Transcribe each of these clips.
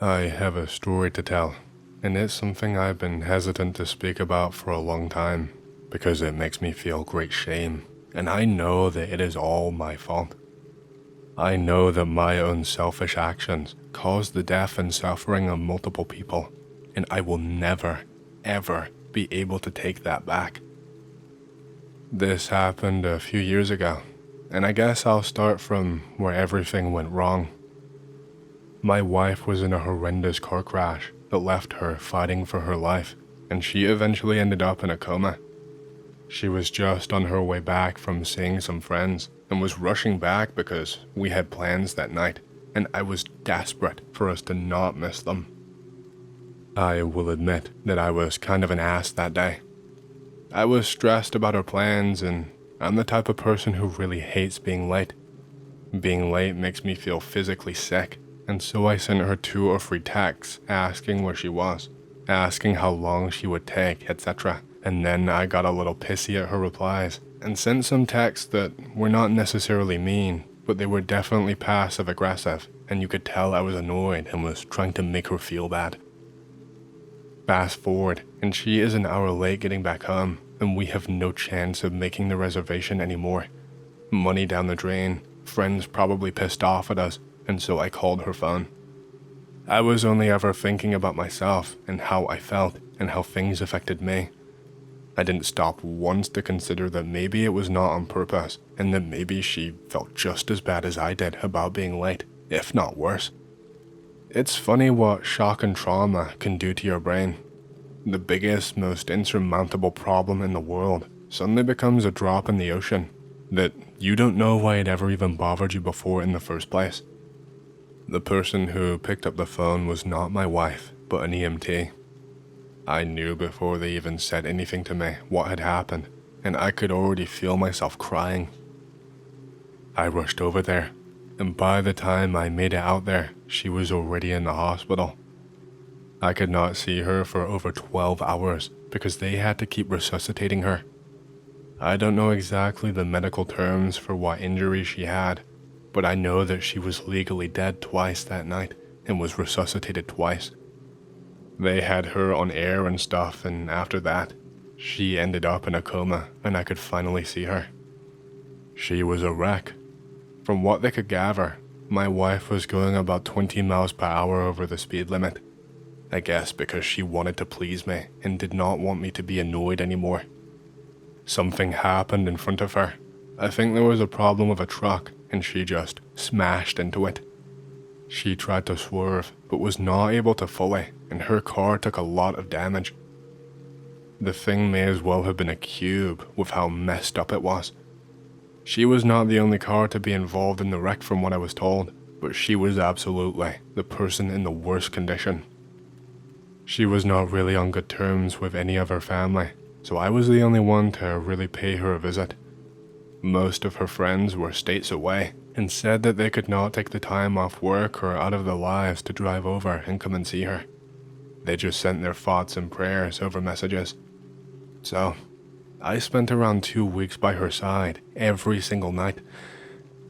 I have a story to tell, and it's something I've been hesitant to speak about for a long time because it makes me feel great shame, and I know that it is all my fault. I know that my own selfish actions caused the death and suffering of multiple people, and I will never, ever be able to take that back. This happened a few years ago, and I guess I'll start from where everything went wrong. My wife was in a horrendous car crash that left her fighting for her life, and she eventually ended up in a coma. She was just on her way back from seeing some friends and was rushing back because we had plans that night, and I was desperate for us to not miss them. I will admit that I was kind of an ass that day. I was stressed about our plans, and I'm the type of person who really hates being late. Being late makes me feel physically sick, and so I sent her 2 or 3 texts asking where she was, asking how long she would take, etc. And then I got a little pissy at her replies, and sent some texts that were not necessarily mean, but they were definitely passive aggressive, and you could tell I was annoyed and was trying to make her feel bad. Fast forward, and she is an hour late getting back home, and we have no chance of making the reservation anymore. Money down the drain, friends probably pissed off at us, and so I called her phone. I was only ever thinking about myself and how I felt and how things affected me. I didn't stop once to consider that maybe it was not on purpose and that maybe she felt just as bad as I did about being late, if not worse. It's funny what shock and trauma can do to your brain. The biggest, most insurmountable problem in the world suddenly becomes a drop in the ocean that you don't know why it ever even bothered you before in the first place. The person who picked up the phone was not my wife, but an EMT. I knew before they even said anything to me what had happened, and I could already feel myself crying. I rushed over there, and by the time I made it out there, she was already in the hospital. I could not see her for over 12 hours because they had to keep resuscitating her. I don't know exactly the medical terms for what injury she had, but I know that she was legally dead twice that night and was resuscitated twice. They had her on air and stuff, and after that, she ended up in a coma and I could finally see her. She was a wreck. From what they could gather, my wife was going about 20 miles per hour over the speed limit. I guess because she wanted to please me and did not want me to be annoyed anymore. Something happened in front of her. I think there was a problem with a truck and she just smashed into it. She tried to swerve, but was not able to fully, and her car took a lot of damage. The thing may as well have been a cube with how messed up it was. She was not the only car to be involved in the wreck from what I was told, but she was absolutely the person in the worst condition. She was not really on good terms with any of her family, so I was the only one to really pay her a visit. Most of her friends were states away and said that they could not take the time off work or out of their lives to drive over and come and see her. They just sent their thoughts and prayers over messages. So, I spent around 2 weeks by her side every single night.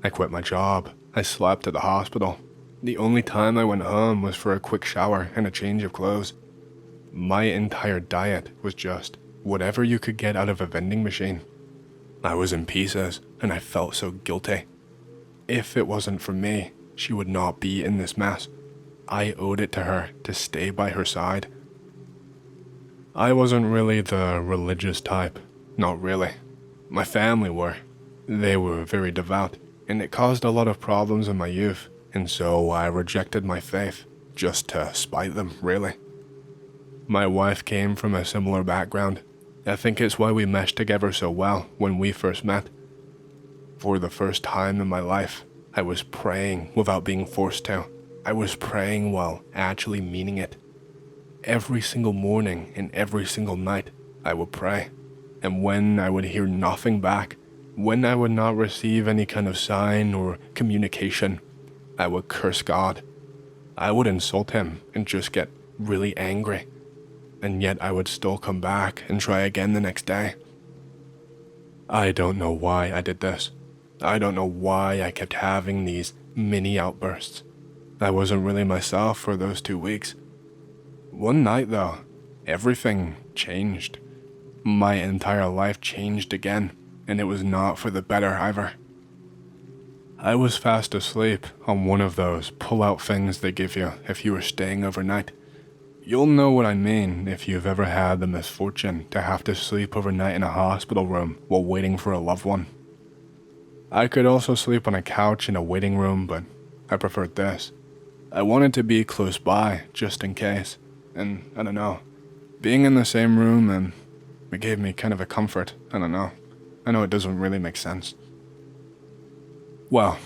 I quit my job. I slept at the hospital. The only time I went home was for a quick shower and a change of clothes. My entire diet was just whatever you could get out of a vending machine. I was in pieces, and I felt so guilty. If it wasn't for me, she would not be in this mess. I owed it to her to stay by her side. I wasn't really the religious type, not really. My family were. They were very devout, and it caused a lot of problems in my youth, and so I rejected my faith, just to spite them, really. My wife came from a similar background. I think it's why we meshed together so well when we first met. For the first time in my life, I was praying without being forced to. I was praying while actually meaning it. Every single morning and every single night, I would pray. And when I would hear nothing back, when I would not receive any kind of sign or communication, I would curse God. I would insult him and just get really angry. And yet I would still come back and try again the next day. I don't know why I did this. I don't know why I kept having these mini outbursts. I wasn't really myself for those 2 weeks. One night though, everything changed. My entire life changed again, and it was not for the better either. I was fast asleep on one of those pull-out things they give you if you were staying overnight. You'll know what I mean if you've ever had the misfortune to have to sleep overnight in a hospital room while waiting for a loved one. I could also sleep on a couch in a waiting room, but I preferred this. I wanted to be close by, just in case, and I don't know, being in the same room and it gave me kind of a comfort. I don't know. I know it doesn't really make sense. Well,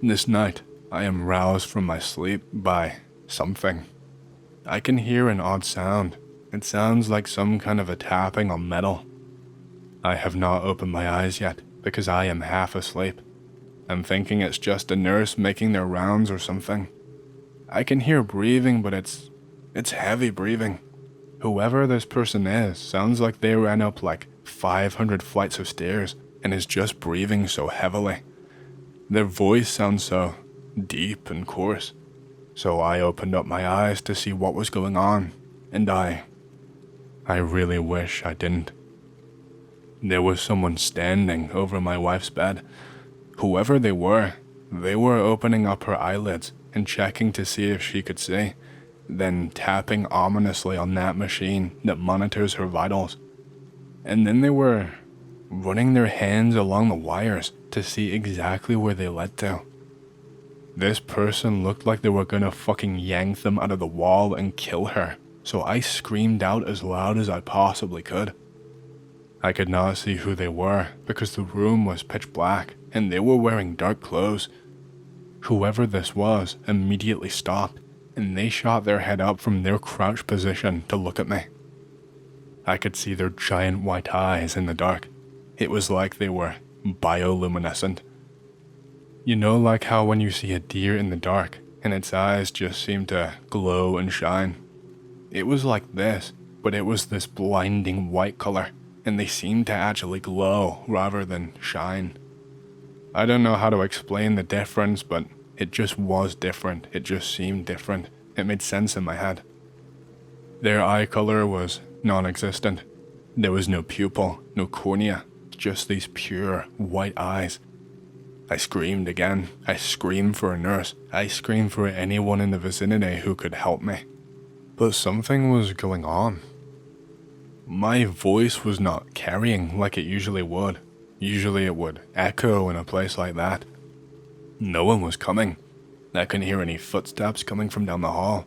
this night, I am roused from my sleep by something. I can hear an odd sound. It sounds like some kind of a tapping on metal. I have not opened my eyes yet because I am half asleep. I'm thinking it's just a nurse making their rounds or something. I can hear breathing, but it's heavy breathing. Whoever this person is sounds like they ran up like 500 flights of stairs and is just breathing so heavily. Their voice sounds so deep and coarse. So I opened up my eyes to see what was going on, and I really wish I didn't. There was someone standing over my wife's bed. Whoever they were opening up her eyelids and checking to see if she could see, then tapping ominously on that machine that monitors her vitals. And then they were running their hands along the wires to see exactly where they led to. This person looked like they were gonna fucking yank them out of the wall and kill her, so I screamed out as loud as I possibly could. I could not see who they were because the room was pitch black and they were wearing dark clothes. Whoever this was immediately stopped and they shot their head up from their crouched position to look at me. I could see their giant white eyes in the dark. It was like they were bioluminescent. You know, like how when you see a deer in the dark and its eyes just seem to glow and shine? It was like this, but it was this blinding white color, and they seemed to actually glow rather than shine. I don't know how to explain the difference, but it just was different. It just seemed different. It made sense in my head. Their eye color was non-existent. There was no pupil, no cornea, just these pure white eyes. I screamed again. I screamed for a nurse. I screamed for anyone in the vicinity who could help me. But something was going on. My voice was not carrying like it usually would. Usually it would echo in a place like that. No one was coming. I couldn't hear any footsteps coming from down the hall.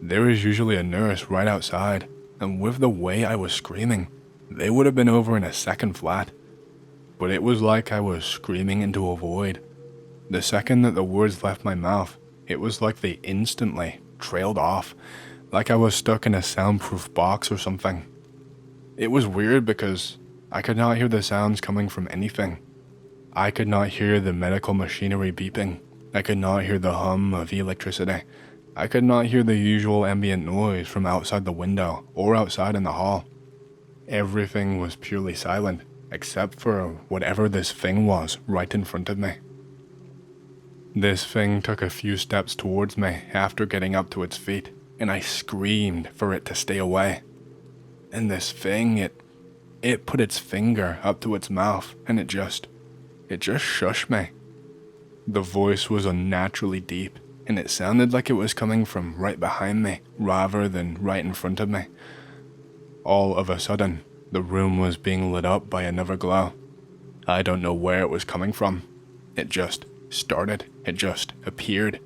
There is usually a nurse right outside, and with the way I was screaming, they would have been over in a second flat. But it was like I was screaming into a void. The second that the words left my mouth, it was like they instantly trailed off, like I was stuck in a soundproof box or something. It was weird because I could not hear the sounds coming from anything. I could not hear the medical machinery beeping. I could not hear the hum of electricity. I could not hear the usual ambient noise from outside the window or outside in the hall. Everything was purely silent, except for whatever this thing was right in front of me. This thing took a few steps towards me after getting up to its feet, and I screamed for it to stay away. And this thing, it put its finger up to its mouth, and it just shushed me. The voice was unnaturally deep, and it sounded like it was coming from right behind me, rather than right in front of me. All of a sudden, the room was being lit up by another glow. I don't know where it was coming from. It just started. It just appeared.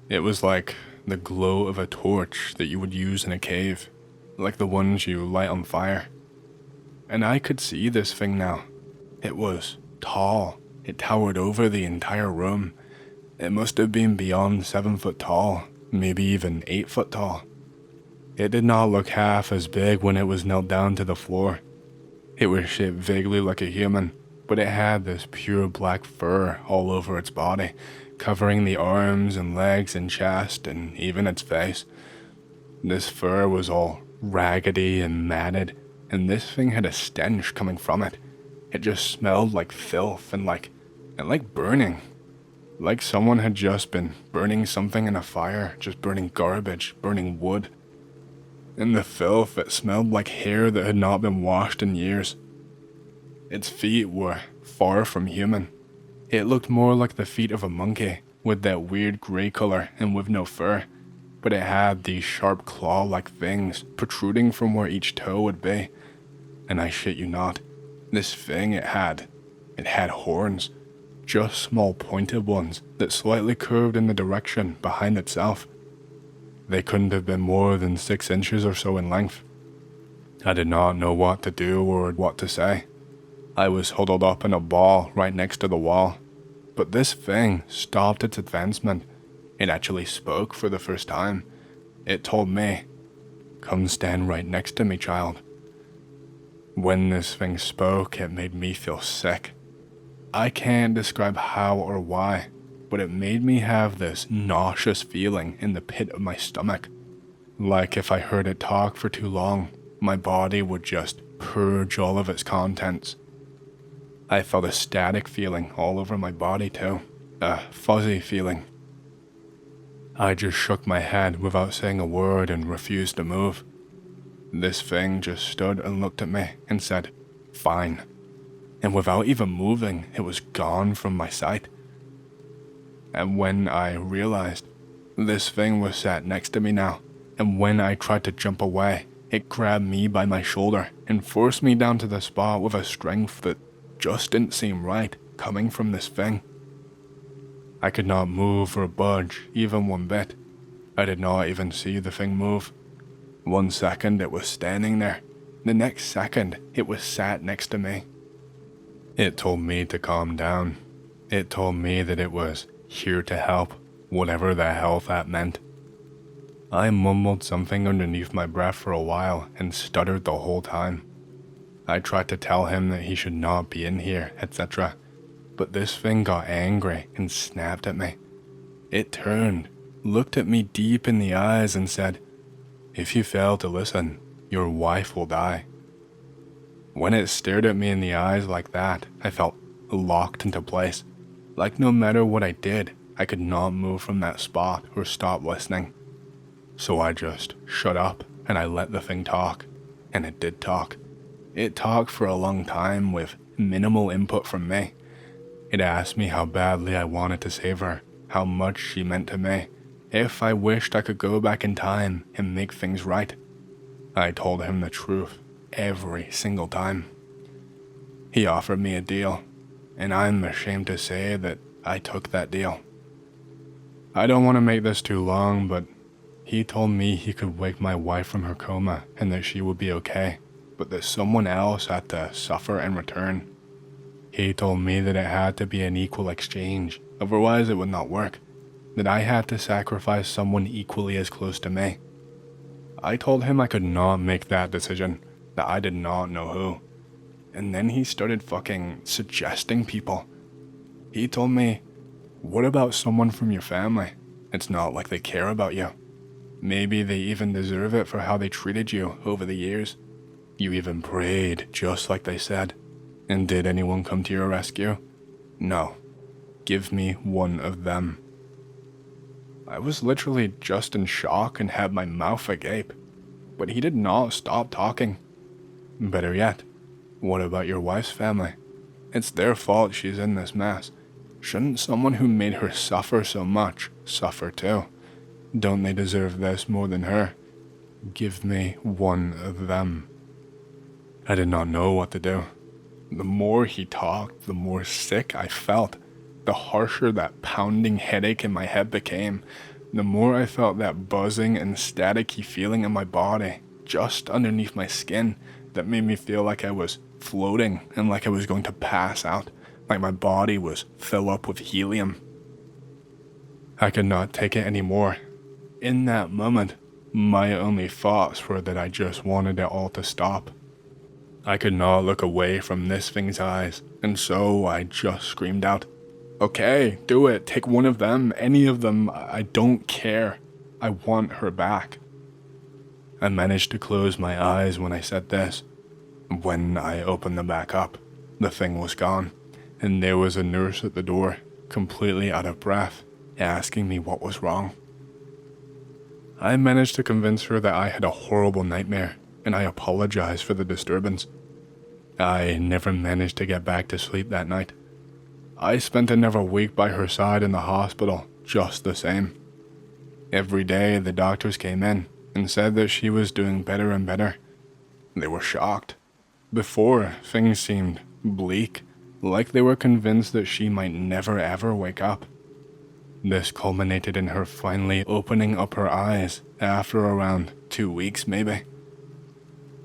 It was like the glow of a torch that you would use in a cave, like the ones you light on fire. And I could see this thing now. It was tall. It towered over the entire room. It must have been beyond 7 foot tall, maybe even 8 foot tall. It did not look half as big when it was knelt down to the floor. It was shaped vaguely like a human, but it had this pure black fur all over its body, covering the arms and legs and chest and even its face. This fur was all raggedy and matted, and this thing had a stench coming from it. It just smelled like filth and like burning. like someone had just been burning something in a fire, just burning garbage, burning wood. In the filth, it smelled like hair that had not been washed in years. Its feet were far from human. It looked more like the feet of a monkey, with that weird grey colour and with no fur, but it had these sharp claw-like things protruding from where each toe would be. And I shit you not, this thing it had horns, just small pointed ones that slightly curved in the direction behind itself. They couldn't have been more than 6 inches or so in length. I did not know what to do or what to say. I was huddled up in a ball right next to the wall, but this thing stopped its advancement. It actually spoke for the first time. It told me, "Come stand right next to me, child." When this thing spoke, it made me feel sick. I can't describe how or why, but it made me have this nauseous feeling in the pit of my stomach. Like if I heard it talk for too long, my body would just purge all of its contents. I felt a static feeling all over my body too, a fuzzy feeling. I just shook my head without saying a word and refused to move. This thing just stood and looked at me and said, "Fine." And without even moving, it was gone from my sight. And when I realized, this thing was sat next to me now, and when I tried to jump away, it grabbed me by my shoulder and forced me down to the spot with a strength that just didn't seem right coming from this thing. I could not move or budge even one bit. I did not even see the thing move. 1 second it was standing there, the next second it was sat next to me. It told me to calm down. It told me that it was here to help, whatever the hell that meant. I mumbled something underneath my breath for a while and stuttered the whole time. I tried to tell him that he should not be in here, etc. But this thing got angry and snapped at me. It turned, looked at me deep in the eyes and said, "If you fail to listen, your wife will die." When it stared at me in the eyes like that, I felt locked into place. Like no matter what I did, I could not move from that spot or stop listening. So I just shut up and I let the thing talk. And it did talk. It talked for a long time with minimal input from me. It asked me how badly I wanted to save her, how much she meant to me, if I wished I could go back in time and make things right. I told him the truth every single time. He offered me a deal, and I'm ashamed to say that I took that deal. I don't want to make this too long, but he told me he could wake my wife from her coma and that she would be okay, but that someone else had to suffer in return. He told me that it had to be an equal exchange, otherwise it would not work, that I had to sacrifice someone equally as close to me. I told him I could not make that decision, that I did not know who. And then he started fucking suggesting people. He told me, "What about someone from your family? It's not like they care about you. Maybe they even deserve it for how they treated you over the years. You even prayed just like they said. And did anyone come to your rescue? No. Give me one of them." I was literally just in shock and had my mouth agape, but he did not stop talking. Better yet, what about your wife's family? It's their fault she's in this mess. Shouldn't someone who made her suffer so much suffer too? Don't they deserve this more than her? Give me one of them. I did not know what to do. The more he talked, the more sick I felt. The harsher that pounding headache in my head became, the more I felt that buzzing and staticky feeling in my body, just underneath my skin, that made me feel like I was floating and like I was going to pass out, like my body was filled up with helium. I could not take it anymore. In that moment, my only thoughts were that I just wanted it all to stop. I could not look away from this thing's eyes, and so I just screamed out, "Okay, do it, take one of them, any of them, I don't care. I want her back." I managed to close my eyes when I said this. When I opened them back up, the thing was gone, and there was a nurse at the door, completely out of breath, asking me what was wrong. I managed to convince her that I had a horrible nightmare, and I apologized for the disturbance. I never managed to get back to sleep that night. I spent another week by her side in the hospital, just the same. Every day the doctors came in and said that she was doing better and better. They were shocked. Before, things seemed bleak, like they were convinced that she might never ever wake up. This culminated in her finally opening up her eyes after around 2 weeks maybe.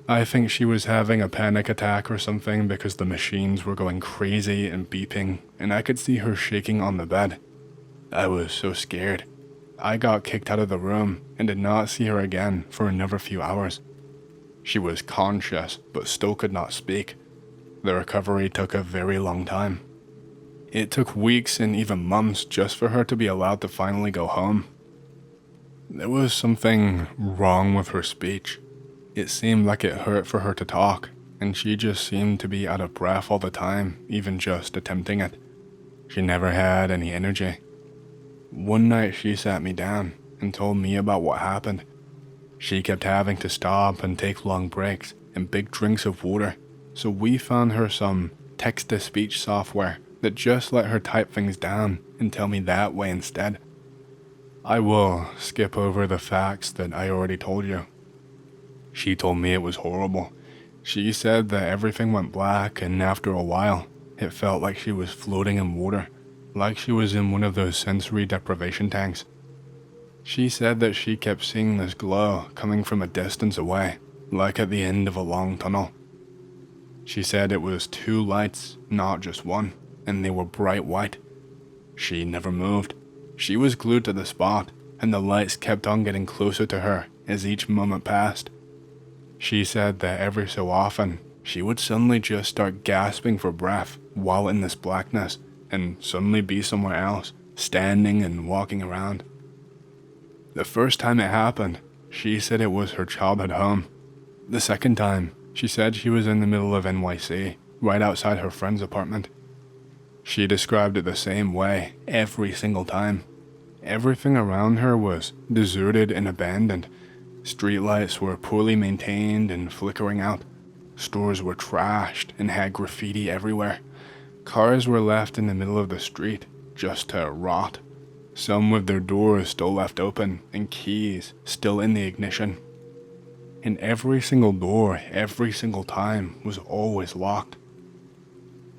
I think she was having a panic attack or something because the machines were going crazy and beeping, and I could see her shaking on the bed. I was so scared. I got kicked out of the room and did not see her again for another few hours. She was conscious but still could not speak. The recovery took a very long time. It took weeks and even months just for her to be allowed to finally go home. There was something wrong with her speech. It seemed like it hurt for her to talk, and she just seemed to be out of breath all the time, even just attempting it. She never had any energy. One night she sat me down and told me about what happened. She kept having to stop and take long breaks and big drinks of water, so we found her some text-to-speech software that just let her type things down and tell me that way instead. I will skip over the facts that I already told you. She told me it was horrible. She said that everything went black, and after a while, it felt like she was floating in water, like she was in one of those sensory deprivation tanks. She said that she kept seeing this glow coming from a distance away, like at the end of a long tunnel. She said it was 2 lights, not just one, and they were bright white. She never moved. She was glued to the spot, and the lights kept on getting closer to her as each moment passed. She said that every so often, she would suddenly just start gasping for breath while in this blackness, and suddenly be somewhere else, standing and walking around. The first time it happened, she said it was her childhood home. The second time, she said she was in the middle of NYC, right outside her friend's apartment. She described it the same way every single time. Everything around her was deserted and abandoned. Streetlights were poorly maintained and flickering out. Stores were trashed and had graffiti everywhere. Cars were left in the middle of the street, just to rot. Some with their doors still left open and keys still in the ignition. And every single door, every single time, was always locked.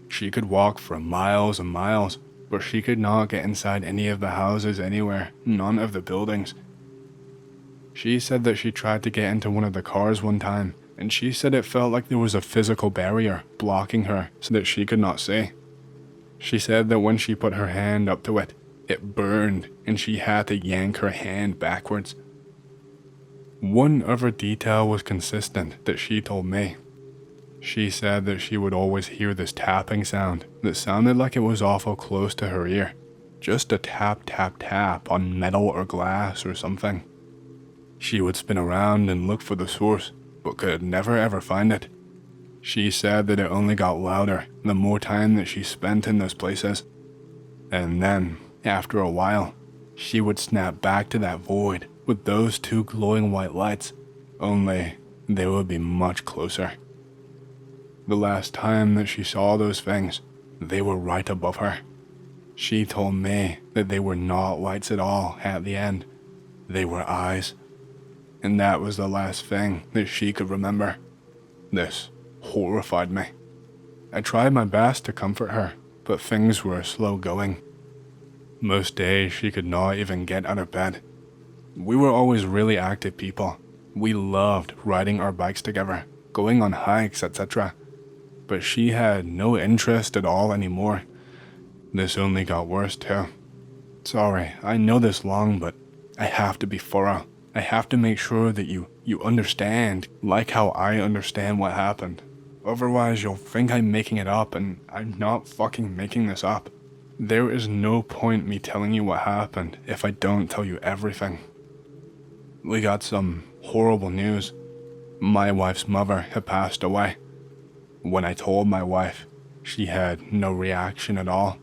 She could walk for miles and miles, but she could not get inside any of the houses anywhere, none of the buildings. She said that she tried to get into one of the cars one time, and she said it felt like there was a physical barrier blocking her so that she could not see. She said that when she put her hand up to it, it burned and she had to yank her hand backwards. One other detail was consistent that she told me. She said that she would always hear this tapping sound that sounded like it was awful close to her ear. Just a tap tap tap on metal or glass or something. She would spin around and look for the source, but could never ever find it. She said that it only got louder the more time that she spent in those places. And then, after a while, she would snap back to that void with those 2 glowing white lights, only they would be much closer. The last time that she saw those things, they were right above her. She told me that they were not lights at all at the end. They were eyes. And that was the last thing that she could remember. This horrified me. I tried my best to comfort her, but things were slow going. Most days she could not even get out of bed. We were always really active people. We loved riding our bikes together, going on hikes, etc. But she had no interest at all anymore. This only got worse too. Sorry, I know this long, but I have to be thorough. I have to make sure that you understand, like how I understand what happened. Otherwise, you'll think I'm making it up, and I'm not fucking making this up. There is no point me telling you what happened if I don't tell you everything. We got some horrible news. My wife's mother had passed away. When I told my wife, she had no reaction at all.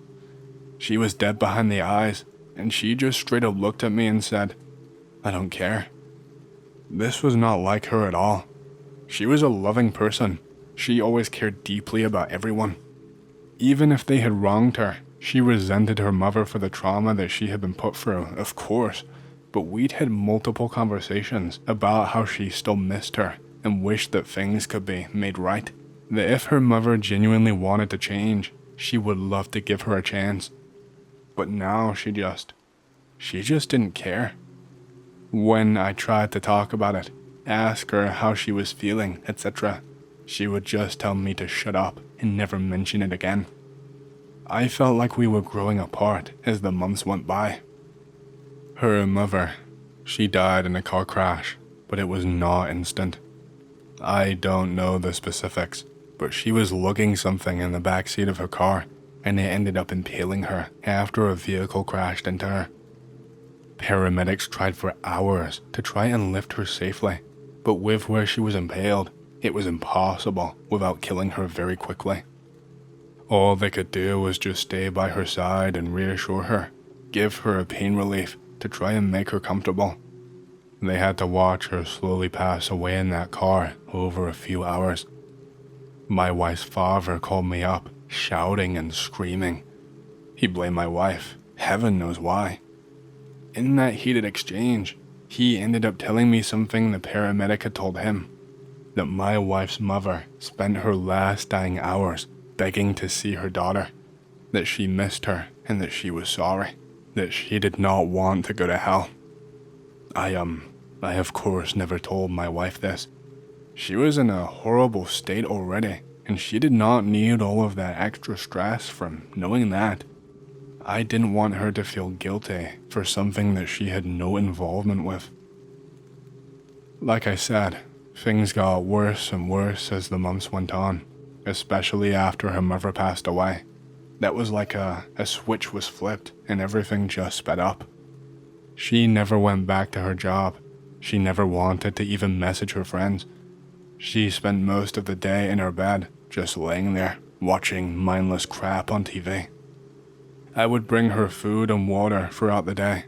She was dead behind the eyes, and she just straight up looked at me and said, "I don't care." This was not like her at all. She was a loving person. She always cared deeply about everyone. Even if they had wronged her, she resented her mother for the trauma that she had been put through, of course, but we'd had multiple conversations about how she still missed her and wished that things could be made right. That if her mother genuinely wanted to change, she would love to give her a chance. But now she just didn't care. When I tried to talk about it, ask her how she was feeling, etc., she would just tell me to shut up and never mention it again. I felt like we were growing apart as the months went by. Her mother, she died in a car crash, but it was not instant. I don't know the specifics, but she was lugging something in the back seat of her car, and it ended up impaling her after a vehicle crashed into her. Paramedics tried for hours to try and lift her safely, but with where she was impaled, it was impossible without killing her very quickly. All they could do was just stay by her side and reassure her, give her a pain relief to try and make her comfortable. They had to watch her slowly pass away in that car over a few hours. My wife's father called me up, shouting and screaming. He blamed my wife, heaven knows why. In that heated exchange, he ended up telling me something the paramedic had told him, that my wife's mother spent her last dying hours begging to see her daughter, that she missed her and that she was sorry, that she did not want to go to hell. I of course never told my wife this. She was in a horrible state already, and she did not need all of that extra stress from knowing that. I didn't want her to feel guilty for something that she had no involvement with. Like I said, things got worse and worse as the months went on, especially after her mother passed away. That was like a switch was flipped and everything just sped up. She never went back to her job. She never wanted to even message her friends. She spent most of the day in her bed, just laying there, watching mindless crap on TV. I would bring her food and water throughout the day.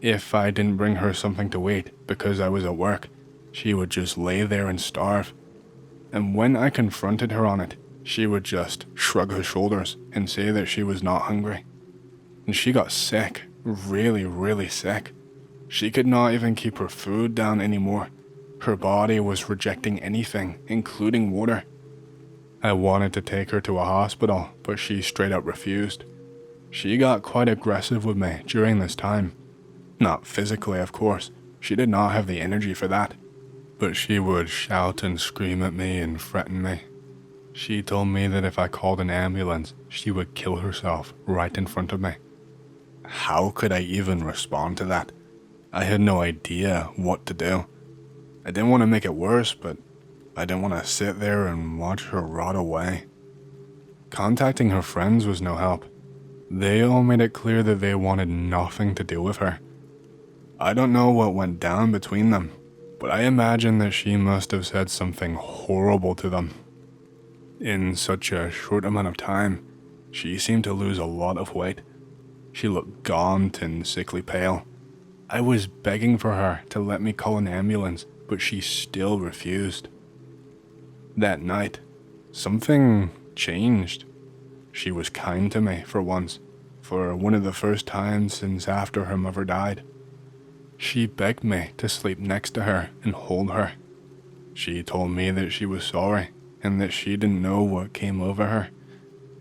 If I didn't bring her something to eat because I was at work, she would just lay there and starve. And when I confronted her on it, she would just shrug her shoulders and say that she was not hungry. And she got sick, really, really sick. She could not even keep her food down anymore. Her body was rejecting anything, including water. I wanted to take her to a hospital, but she straight up refused. She got quite aggressive with me during this time. Not physically, of course. She did not have the energy for that. But she would shout and scream at me and threaten me. She told me that if I called an ambulance, she would kill herself right in front of me. How could I even respond to that? I had no idea what to do. I didn't want to make it worse, but I didn't want to sit there and watch her rot away. Contacting her friends was no help. They all made it clear that they wanted nothing to do with her. I don't know what went down between them, but I imagine that she must have said something horrible to them. In such a short amount of time, she seemed to lose a lot of weight. She looked gaunt and sickly pale. I was begging for her to let me call an ambulance, but she still refused. That night, something changed. She was kind to me for once, for one of the first times since after her mother died. She begged me to sleep next to her and hold her. She told me that she was sorry and that she didn't know what came over her.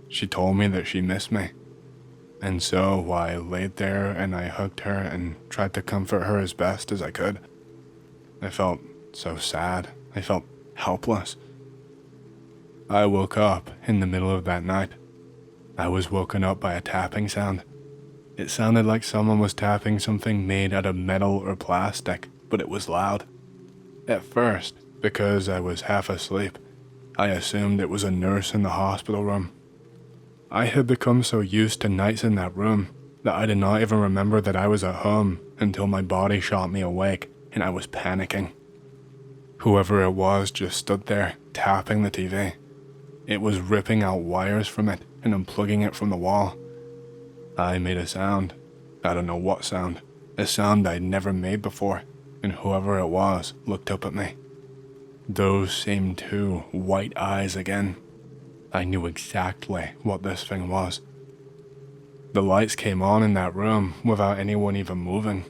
She told me that she missed me. And so I laid there and I hugged her and tried to comfort her as best as I could. I felt so sad. I felt helpless. I woke up in the middle of that night. I was woken up by a tapping sound. It sounded like someone was tapping something made out of metal or plastic, but it was loud. At first, because I was half asleep, I assumed it was a nurse in the hospital room. I had become so used to nights in that room that I did not even remember that I was at home until my body shot me awake and I was panicking. Whoever it was just stood there, tapping the TV. It was ripping out wires from it and unplugging it from the wall. I made a sound. I don't know what sound. A sound I'd never made before, and whoever it was looked up at me. Those same two white eyes again. I knew exactly what this thing was. The lights came on in that room without anyone even moving.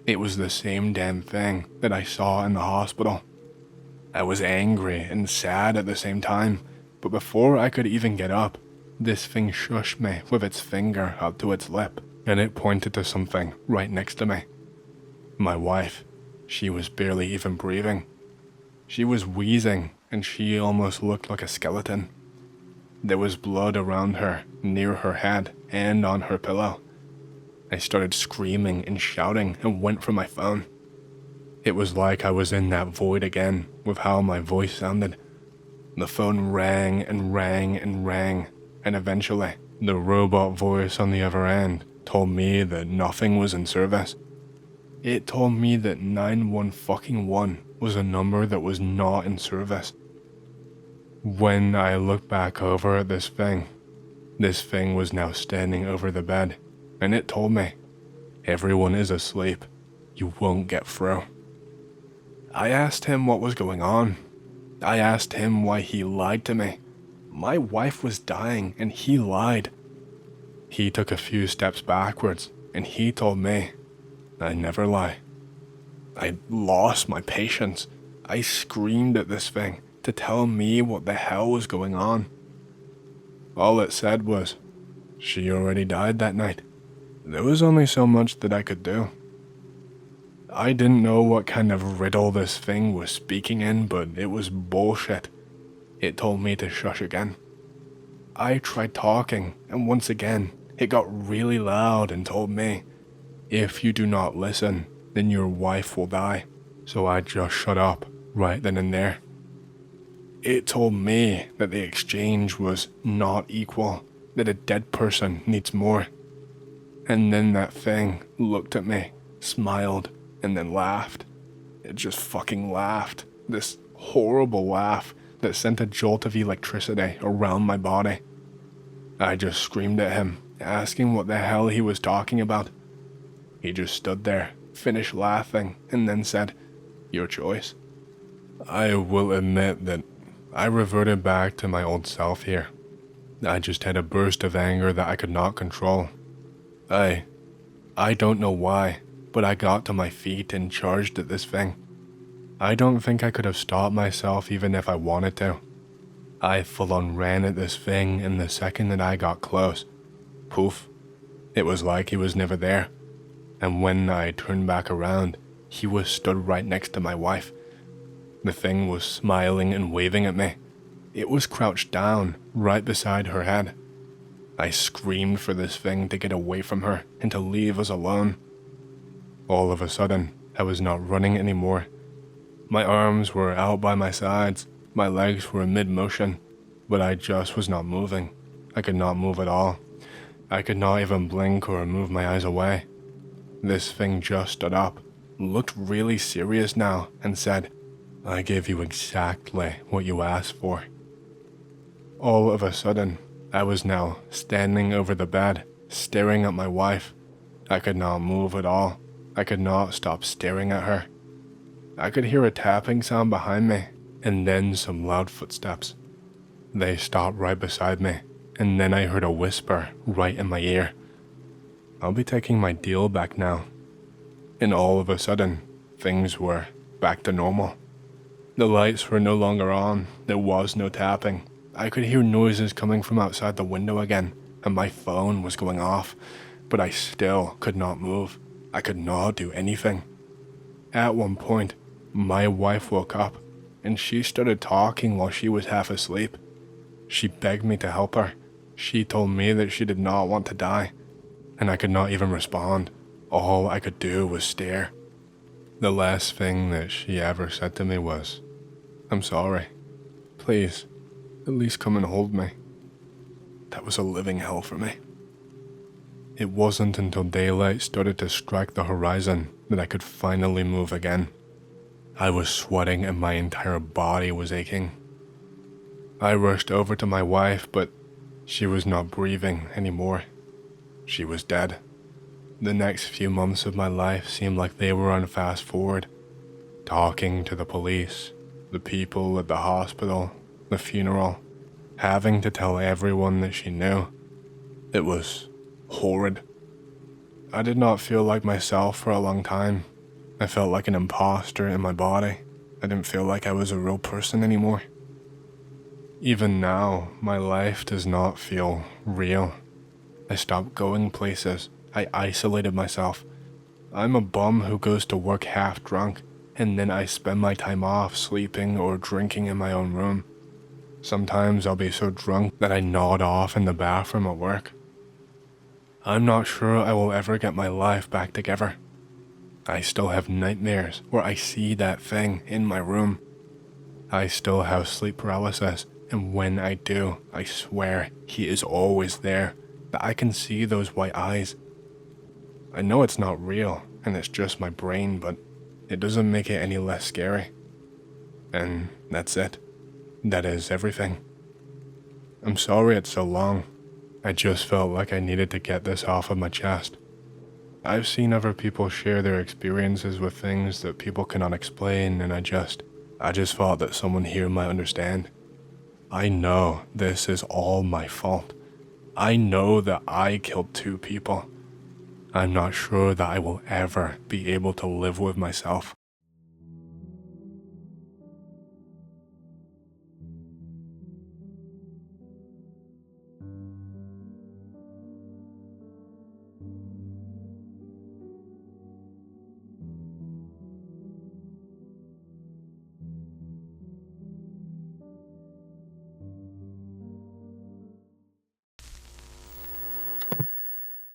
It was the same damn thing that I saw in the hospital. I was angry and sad at the same time, but before I could even get up, this thing shushed me with its finger up to its lip, and it pointed to something right next to me. My wife, she was barely even breathing. She was wheezing, and she almost looked like a skeleton. There was blood around her, near her head, and on her pillow. I started screaming and shouting and went for my phone. It was like I was in that void again with how my voice sounded. The phone rang and rang and rang, and eventually, the robot voice on the other end told me that nothing was in service. It told me that 911 was a number that was not in service. When I looked back over at this thing was now standing over the bed, and it told me, "Everyone is asleep. You won't get through." I asked him what was going on. I asked him why he lied to me. My wife was dying, and he lied. He took a few steps backwards, and he told me, "I never lie." I lost my patience. I screamed at this thing to tell me what the hell was going on. All it said was, "She already died that night." There was only so much that I could do. I didn't know what kind of riddle this thing was speaking in, but it was bullshit. It told me to shush again. I tried talking, and once again, it got really loud and told me, "If you do not listen, then your wife will die." So I just shut up right then and there. It told me that the exchange was not equal, that a dead person needs more. And then that thing looked at me, smiled, and then laughed. It just fucking laughed. This horrible laugh that sent a jolt of electricity around my body. I just screamed at him, asking what the hell he was talking about. He just stood there, finished laughing, and then said, "Your choice." I will admit that I reverted back to my old self here. I just had a burst of anger that I could not control. I don't know why, but I got to my feet and charged at this thing. I don't think I could have stopped myself even if I wanted to. I full on ran at this thing, and the second that I got close, poof, it was like he was never there. And when I turned back around, he was stood right next to my wife. The thing was smiling and waving at me. It was crouched down, right beside her head. I screamed for this thing to get away from her and to leave us alone. All of a sudden, I was not running anymore. My arms were out by my sides, my legs were mid-motion, but I just was not moving. I could not move at all. I could not even blink or move my eyes away. This thing just stood up, looked really serious now, and said, "I gave you exactly what you asked for." All of a sudden, I was now standing over the bed, staring at my wife. I could not move at all. I could not stop staring at her. I could hear a tapping sound behind me, and then some loud footsteps. They stopped right beside me, and then I heard a whisper right in my ear. "I'll be taking my deal back now." And all of a sudden, things were back to normal. The lights were no longer on, there was no tapping. I could hear noises coming from outside the window again, and my phone was going off, but I still could not move. I could not do anything. At one point, my wife woke up, and she started talking while she was half asleep. She begged me to help her. She told me that she did not want to die, and I could not even respond. All I could do was stare. The last thing that she ever said to me was, "I'm sorry. Please, at least come and hold me." That was a living hell for me. It wasn't until daylight started to strike the horizon that I could finally move again. I was sweating and my entire body was aching. I rushed over to my wife, but she was not breathing anymore. she was dead. The next few months of my life seemed like they were on fast forward. Talking to the police, the people at the hospital, the funeral, having to tell everyone that she knew. It was horrid. I did not feel like myself for a long time. I felt like an imposter in my body. I didn't feel like I was a real person anymore. Even now, my life does not feel real. I stopped going places. I isolated myself. I'm a bum who goes to work half drunk, and then I spend my time off sleeping or drinking in my own room. Sometimes I'll be so drunk that I nod off in the bathroom at work. I'm not sure I will ever get my life back together. I still have nightmares where I see that thing in my room. I still have sleep paralysis, and when I do, I swear he is always there, that I can see those white eyes. I know it's not real, and it's just my brain, but it doesn't make it any less scary. And that's it. That is everything. I'm sorry it's so long. I just felt like I needed to get this off of my chest. I've seen other people share their experiences with things that people cannot explain, and I just thought that someone here might understand. I know this is all my fault. I know that I killed 2 people. I'm not sure that I will ever be able to live with myself.